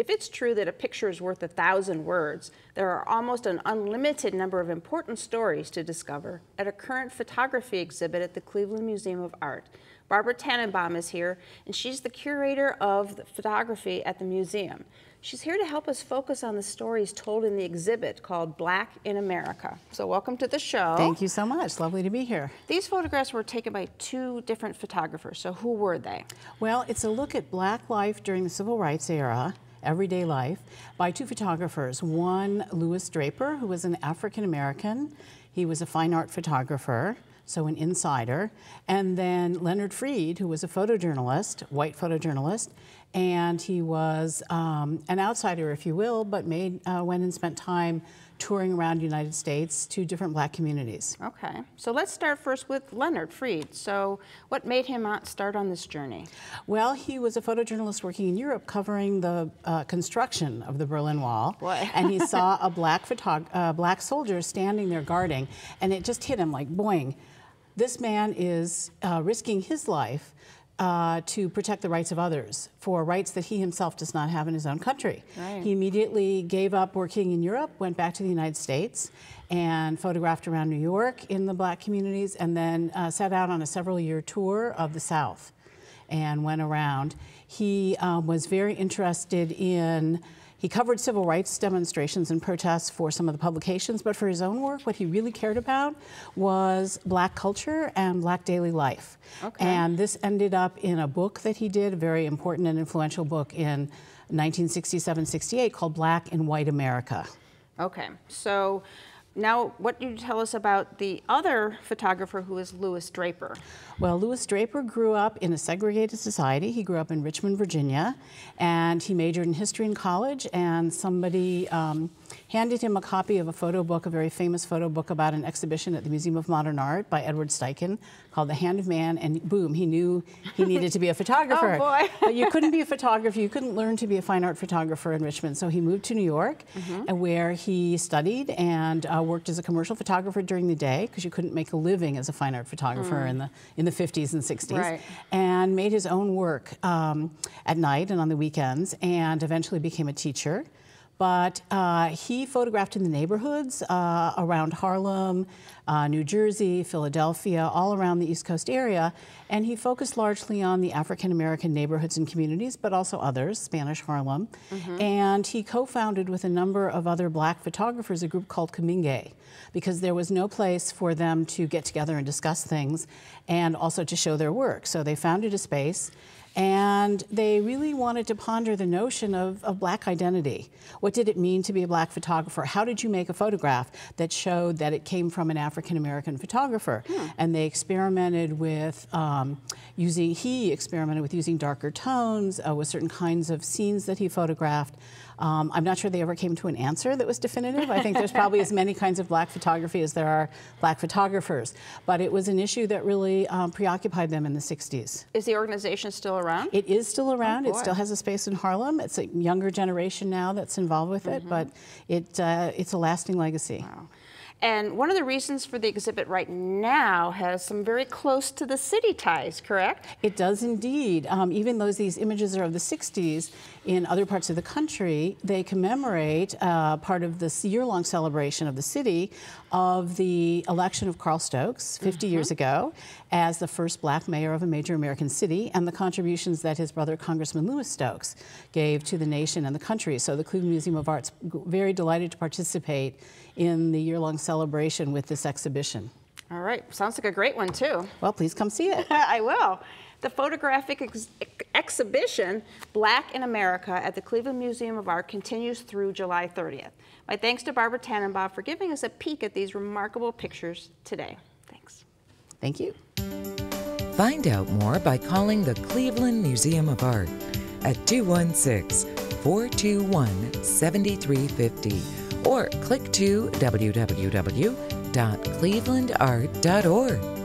If it's true that a picture is worth 1,000 words, there are almost an unlimited number of important stories to discover at a current photography exhibit at the Cleveland Museum of Art. Barbara Tannenbaum is here, and she's the curator of the photography at the museum. She's here to help us focus on the stories told in the exhibit called Black in America. So welcome to the show. Thank you so much. Lovely to be here. These photographs were taken by 2 different photographers. So who were they? Well, it's a look at Black life during the Civil Rights era, everyday life, by 2 photographers. One, Louis Draper, who was an African American. He was a fine art photographer, so an insider. And then Leonard Freed, who was a photojournalist, white photojournalist, and he was an outsider, if you will, but went and spent time touring around the United States to different Black communities. Okay, so let's start first with Leonard Freed. So what made him start on this journey? Well, he was a photojournalist working in Europe covering the construction of the Berlin Wall. Boy. And he saw a black soldier standing there guarding, and it just hit him like boing. This man is risking his life to protect the rights of others for rights that he himself does not have in his own country. Right. He immediately gave up working in Europe, went back to the United States, and photographed around New York in the Black communities, and then set out on a several-year tour of the South and went around. He was very interested in He covered civil rights demonstrations and protests for some of the publications, but for his own work, what he really cared about was Black culture and Black daily life. Okay. And this ended up in a book that he did, a very important and influential book in 1967-68 called Black in White America. Okay, so now what do you tell us about the other photographer who is Louis Draper? Well, Louis Draper grew up in a segregated society. He grew up in Richmond, Virginia, and he majored in history in college, and somebody handed him a copy of a photo book, a very famous photo book about an exhibition at the Museum of Modern Art by Edward Steichen called The Hand of Man, and boom, he knew he needed to be a photographer. Oh boy. But you couldn't be a photographer, you couldn't learn to be a fine art photographer in Richmond, so he moved to New York, where he studied and worked as a commercial photographer during the day, because you couldn't make a living as a fine art photographer in the 50s and 60s, right. And made his own work at night and on the weekends, and eventually became a teacher. But he photographed in the neighborhoods around Harlem, New Jersey, Philadelphia, all around the East Coast area, and he focused largely on the African-American neighborhoods and communities, but also others, Spanish Harlem. And he co-founded with a number of other Black photographers a group called Kaminge, because there was no place for them to get together and discuss things and also to show their work. So they founded a space, and they really wanted to ponder the notion of Black identity. What did it mean to be a Black photographer? How did you make a photograph that showed that it came from an African-American photographer? And they experimented with using darker tones with certain kinds of scenes that he photographed. I'm not sure they ever came to an answer that was definitive. I think there's probably as many kinds of Black photography as there are Black photographers. But it was an issue that really preoccupied them in the 60s. Is the organization still around? It is still around. Oh, it still has a space in Harlem. It's a younger generation now that's involved with it, but it's a lasting legacy. Wow. And one of the reasons for the exhibit right now has some very close to the city ties, correct? It does indeed. Even though these images are of the 60s, in other parts of the country, they commemorate part of this year-long celebration of the city of the election of Carl Stokes 50 years ago as the first Black mayor of a major American city, and the contributions that his brother, Congressman Louis Stokes, gave to the nation and the country. So the Cleveland Museum of Art's very delighted to participate in the year-long celebration with this exhibition. All right, sounds like a great one too. Well, please come see it. I will. The photographic exhibition, Black in America, at the Cleveland Museum of Art continues through July 30th. My thanks to Barbara Tannenbaum for giving us a peek at these remarkable pictures today. Thanks. Thank you. Find out more by calling the Cleveland Museum of Art at 216-421-7350 or click to www.clevelandart.org.